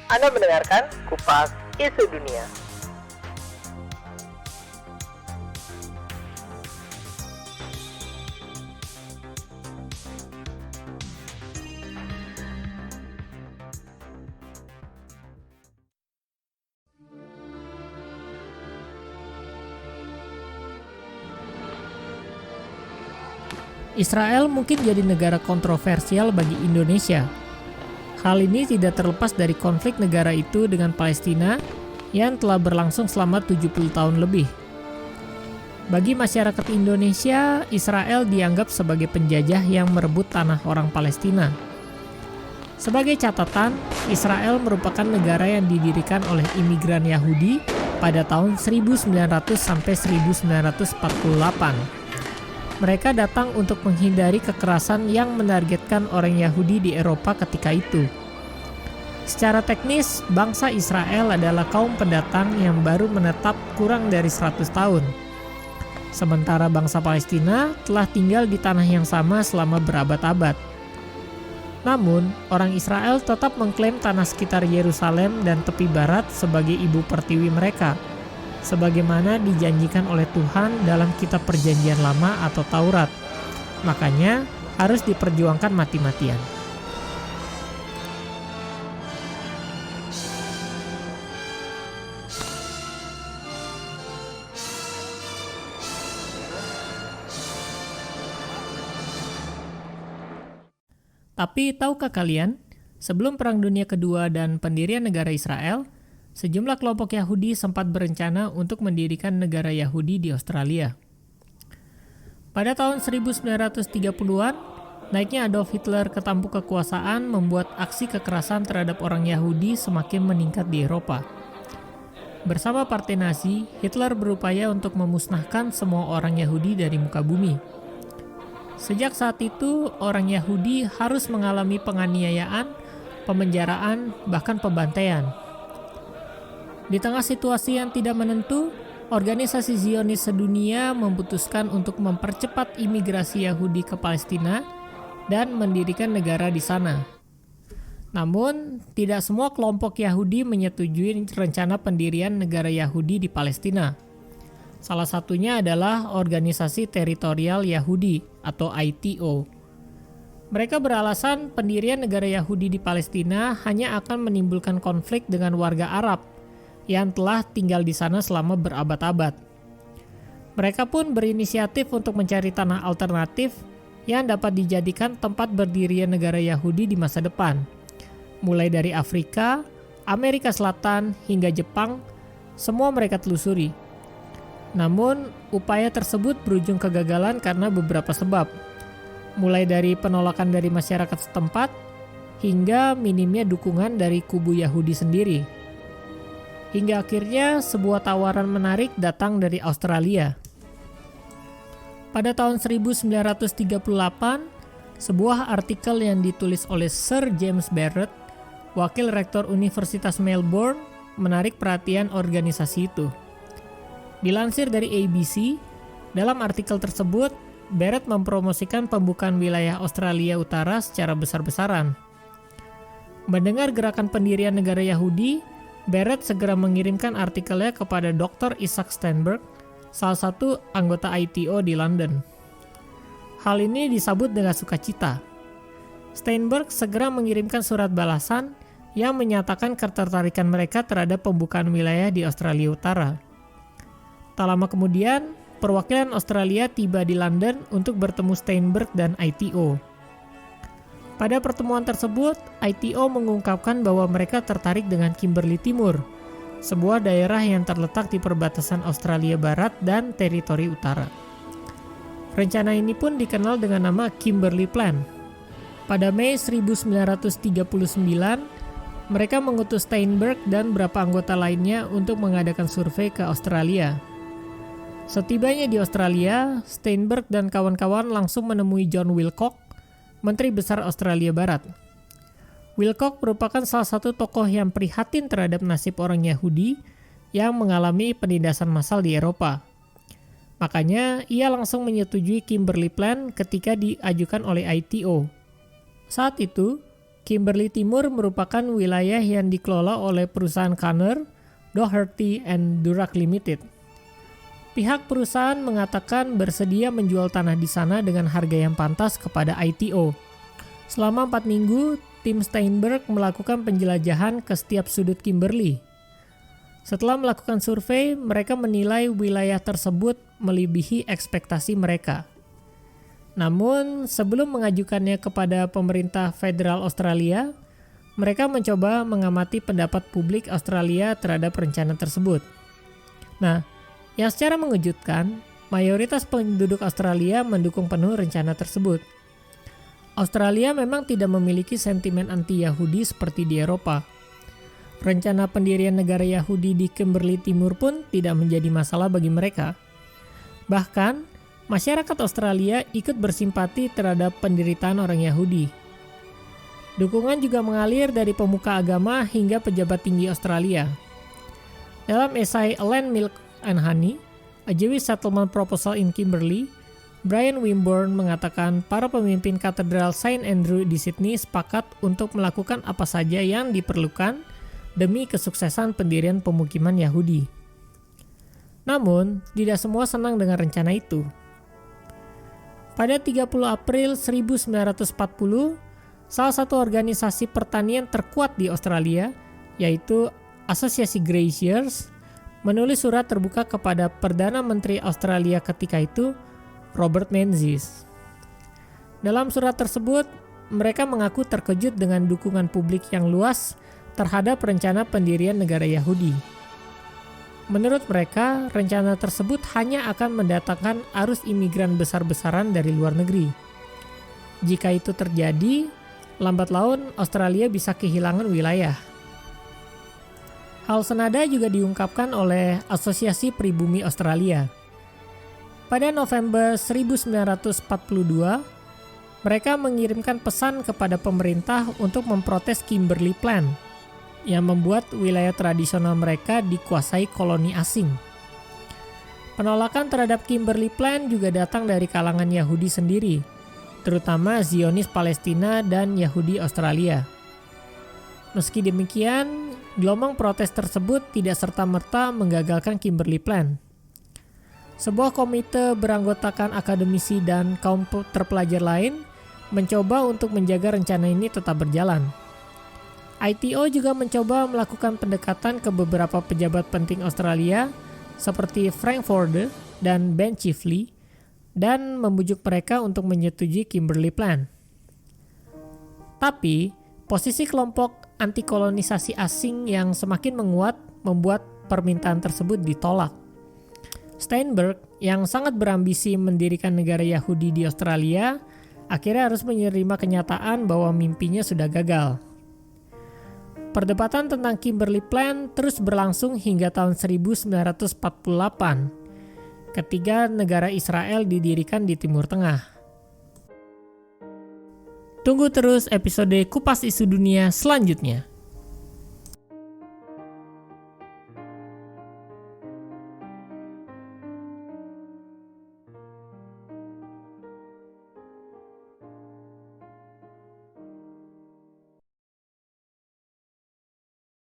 Anda mendengarkan Kupas Isu Dunia. Israel mungkin jadi negara kontroversial bagi Indonesia. Hal ini tidak terlepas dari konflik negara itu dengan Palestina yang telah berlangsung selama 70 tahun lebih. Bagi masyarakat Indonesia, Israel dianggap sebagai penjajah yang merebut tanah orang Palestina. Sebagai catatan, Israel merupakan negara yang didirikan oleh imigran Yahudi pada tahun 1900 sampai 1948. Mereka datang untuk menghindari kekerasan yang menargetkan orang Yahudi di Eropa ketika itu. Secara teknis, bangsa Israel adalah kaum pendatang yang baru menetap kurang dari 100 tahun. Sementara bangsa Palestina telah tinggal di tanah yang sama selama berabad-abad. Namun, orang Israel tetap mengklaim tanah sekitar Yerusalem dan tepi barat sebagai ibu pertiwi mereka, sebagaimana dijanjikan oleh Tuhan dalam kitab Perjanjian Lama atau Taurat. Makanya harus diperjuangkan mati-matian. Tapi tahukah kalian, sebelum Perang Dunia Kedua dan pendirian negara Israel, sejumlah kelompok Yahudi sempat berencana untuk mendirikan negara Yahudi di Australia. Pada tahun 1930-an, naiknya Adolf Hitler ke tampuk kekuasaan membuat aksi kekerasan terhadap orang Yahudi semakin meningkat di Eropa. Bersama Partai Nazi, Hitler berupaya untuk memusnahkan semua orang Yahudi dari muka bumi. Sejak saat itu, orang Yahudi harus mengalami penganiayaan, pemenjaraan, bahkan pembantaian. Di tengah situasi yang tidak menentu, organisasi Zionis sedunia memutuskan untuk mempercepat imigrasi Yahudi ke Palestina dan mendirikan negara di sana. Namun, tidak semua kelompok Yahudi menyetujui rencana pendirian negara Yahudi di Palestina. Salah satunya adalah Organisasi Teritorial Yahudi atau ITO. Mereka beralasan pendirian negara Yahudi di Palestina hanya akan menimbulkan konflik dengan warga Arab yang telah tinggal di sana selama berabad-abad. Mereka pun berinisiatif untuk mencari tanah alternatif yang dapat dijadikan tempat berdirinya negara Yahudi di masa depan. Mulai dari Afrika, Amerika Selatan, hingga Jepang, semua mereka telusuri. Namun, upaya tersebut berujung kegagalan karena beberapa sebab. Mulai dari penolakan dari masyarakat setempat, hingga minimnya dukungan dari kubu Yahudi sendiri. Hingga akhirnya sebuah tawaran menarik datang dari Australia. Pada tahun 1938, sebuah artikel yang ditulis oleh Sir James Barrett, wakil rektor Universitas Melbourne, menarik perhatian organisasi itu. Dilansir dari ABC, dalam artikel tersebut, Barrett mempromosikan pembukaan wilayah Australia Utara secara besar-besaran. Mendengar gerakan pendirian negara Yahudi, Barrett segera mengirimkan artikelnya kepada Dr. Isaac Steinberg, salah satu anggota ITO di London. Hal ini disambut dengan sukacita. Steinberg segera mengirimkan surat balasan yang menyatakan ketertarikan mereka terhadap pembukaan wilayah di Australia Utara. Tak lama kemudian, perwakilan Australia tiba di London untuk bertemu Steinberg dan ITO. Pada pertemuan tersebut, ITO mengungkapkan bahwa mereka tertarik dengan Kimberley Timur, sebuah daerah yang terletak di perbatasan Australia Barat dan Teritori Utara. Rencana ini pun dikenal dengan nama Kimberley Plan. Pada Mei 1939, mereka mengutus Steinberg dan beberapa anggota lainnya untuk mengadakan survei ke Australia. Setibanya di Australia, Steinberg dan kawan-kawan langsung menemui John Wilcock, Menteri Besar Australia Barat. Wilcock merupakan salah satu tokoh yang prihatin terhadap nasib orang Yahudi yang mengalami penindasan massal di Eropa. Makanya, ia langsung menyetujui Kimberley Plan ketika diajukan oleh ITO. Saat itu, Kimberley Timur merupakan wilayah yang dikelola oleh perusahaan Conner, Doherty, and Durack Limited. Pihak perusahaan mengatakan bersedia menjual tanah di sana dengan harga yang pantas kepada ITO. Selama 4 minggu, tim Steinberg melakukan penjelajahan ke setiap sudut Kimberley. Setelah melakukan survei, mereka menilai wilayah tersebut melebihi ekspektasi mereka. Namun, sebelum mengajukannya kepada pemerintah federal Australia, mereka mencoba mengamati pendapat publik Australia terhadap rencana tersebut. Nah, yang secara mengejutkan, mayoritas penduduk Australia mendukung penuh rencana tersebut. Australia memang tidak memiliki sentimen anti-Yahudi seperti di Eropa. Rencana pendirian negara Yahudi di Kimberley Timur pun tidak menjadi masalah bagi mereka. Bahkan, masyarakat Australia ikut bersimpati terhadap penderitaan orang Yahudi. Dukungan juga mengalir dari pemuka agama hingga pejabat tinggi Australia. Dalam esai Land, Milk and Honey, A Jewish Settlement Proposal in Kimberley, Brian Wimborne mengatakan para pemimpin katedral St. Andrew di Sydney sepakat untuk melakukan apa saja yang diperlukan demi kesuksesan pendirian pemukiman Yahudi. Namun, tidak semua senang dengan rencana itu. Pada 30 April 1940, salah satu organisasi pertanian terkuat di Australia, yaitu Asosiasi Graziers, menulis surat terbuka kepada Perdana Menteri Australia ketika itu, Robert Menzies. Dalam surat tersebut, mereka mengaku terkejut dengan dukungan publik yang luas terhadap rencana pendirian negara Yahudi. Menurut mereka, rencana tersebut hanya akan mendatangkan arus imigran besar-besaran dari luar negeri. Jika itu terjadi, lambat laun Australia bisa kehilangan wilayah. Hal senada juga diungkapkan oleh Asosiasi Pribumi Australia. Pada November 1942, mereka mengirimkan pesan kepada pemerintah untuk memprotes Kimberley Plan, yang membuat wilayah tradisional mereka dikuasai koloni asing. Penolakan terhadap Kimberley Plan juga datang dari kalangan Yahudi sendiri, terutama Zionis Palestina dan Yahudi Australia. Meski demikian, gelombang protes tersebut tidak serta-merta menggagalkan Kimberley Plan. Sebuah komite beranggotakan akademisi dan kaum terpelajar lain mencoba untuk menjaga rencana ini tetap berjalan. ITO juga mencoba melakukan pendekatan ke beberapa pejabat penting Australia seperti Frank Forde dan Ben Chifley dan membujuk mereka untuk menyetujui Kimberley Plan. Tapi, posisi kelompok anti-kolonisasi asing yang semakin menguat membuat permintaan tersebut ditolak. Steinberg, yang sangat berambisi mendirikan negara Yahudi di Australia, akhirnya harus menerima kenyataan bahwa mimpinya sudah gagal. Perdebatan tentang Kimberley Plan terus berlangsung hingga tahun 1948, ketika negara Israel didirikan di Timur Tengah. Tunggu terus episode Kupas Isu Dunia selanjutnya.